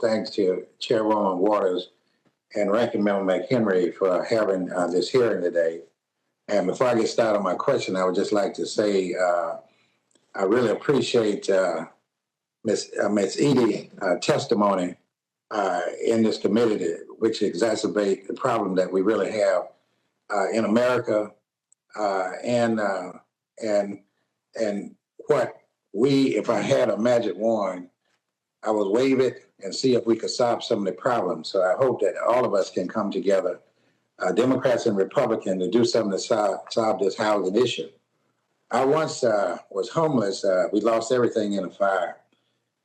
thanks to Chairwoman Waters and Ranking Member McHenry for having this hearing today. And before I get started on my question, I would just like to say I really appreciate Ms. Edie's testimony in this committee, which exacerbate the problem that we really have in America, and what we, if I had a magic wand, I would wave it and see if we could solve some of the problems. So I hope that all of us can come together, Democrats and Republicans, to do something to solve this housing issue. I once was homeless. We lost everything in a fire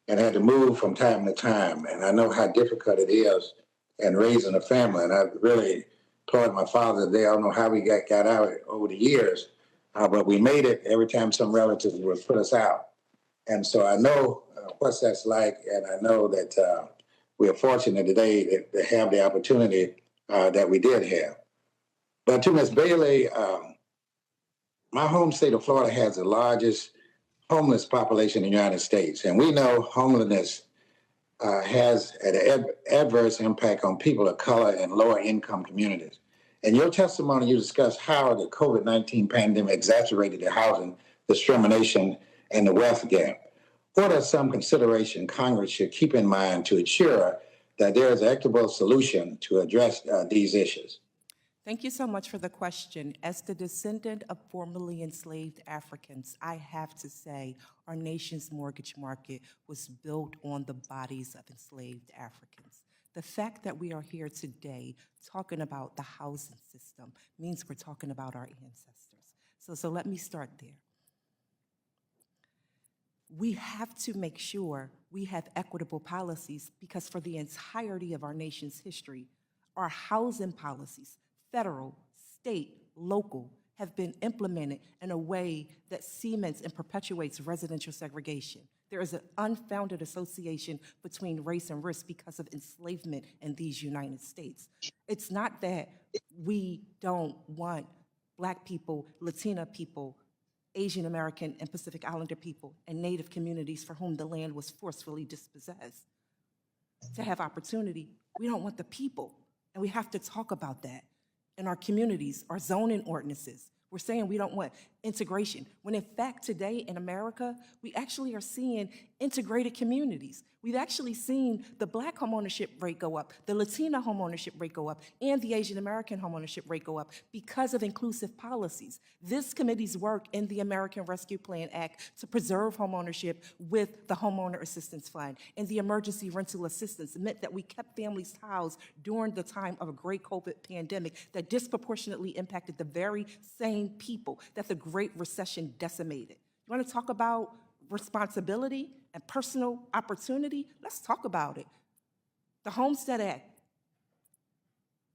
and had to move from time to time. And I know how difficult it is in raising a family. And I really applaud my father today. I don't know how we got out over the years, but we made it every time some relatives would put us out. And so I know what that's like, and I know that we are fortunate today to have the opportunity that we did have. But to Ms. Bailey, my home state of Florida has the largest homeless population in the United States. And we know homelessness has an adverse impact on people of color and lower income communities. In your testimony, you discussed how the COVID-19 pandemic exacerbated the housing discrimination and the wealth gap. What are some considerations Congress should keep in mind to ensure that there is an equitable solution to address these issues? Thank you so much for the question. As the descendant of formerly enslaved Africans, I have to say our nation's mortgage market was built on the bodies of enslaved Africans. The fact that we are here today talking about the housing system means we're talking about our ancestors. So let me start there. We have to make sure we have equitable policies because for the entirety of our nation's history, our housing policies, federal, state, local, have been implemented in a way that cements and perpetuates residential segregation. There is an unfounded association between race and risk because of enslavement in these United States. It's not that we don't want Black people, Latina people, Asian American and Pacific Islander people, and Native communities for whom the land was forcefully dispossessed to have opportunity. We don't want the people, and we have to talk about that. In our communities, our zoning ordinances, we're saying we don't want integration, when in fact today in America, we actually are seeing integrated communities. We've actually seen the Black homeownership rate go up, the Latina homeownership rate go up, and the Asian American homeownership rate go up because of inclusive policies. This committee's work in the American Rescue Plan Act to preserve homeownership with the Homeowner Assistance Fund and the Emergency Rental Assistance meant that we kept families housed during the time of a great COVID pandemic that disproportionately impacted the very same people that the Great Recession decimated. You want to talk about responsibility and personal opportunity? Let's talk about it. The Homestead Act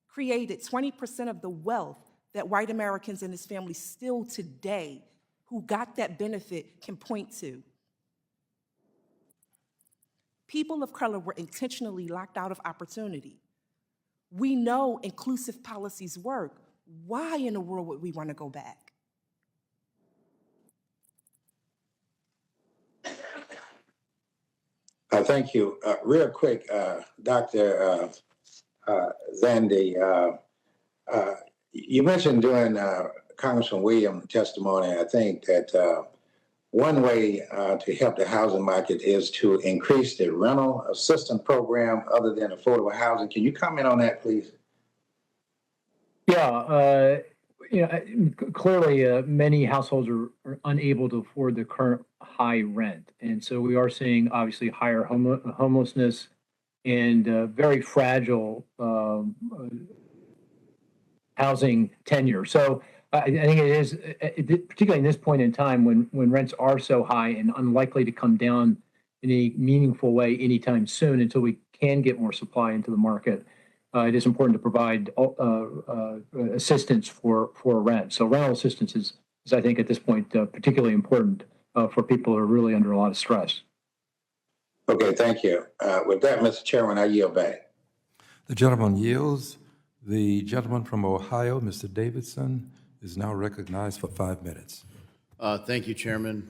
created 20% of the wealth that white Americans and his families still today who got that benefit can point to. People of color were intentionally locked out of opportunity. We know inclusive policies work. Why in the world would we want to go back? Thank you. Real quick, Dr. Zandi, you mentioned during Congressman Williams' testimony, I think that one way to help the housing market is to increase the rental assistance program other than affordable housing. Can you comment on that, please? Yeah, clearly many households are unable to afford the current high rent. And so we are seeing obviously higher homelessness and very fragile housing tenure. So I think it is, particularly in this point in time when rents are so high and unlikely to come down in a meaningful way anytime soon until we can get more supply into the market. It is important to provide assistance for rent. So rental assistance is I think at this point particularly important for people who are really under a lot of stress. Okay, thank you. With that, Mr. Chairman, I yield back. The gentleman yields. The gentleman from Ohio, Mr. Davidson, is now recognized for 5 minutes. Thank you, Chairman.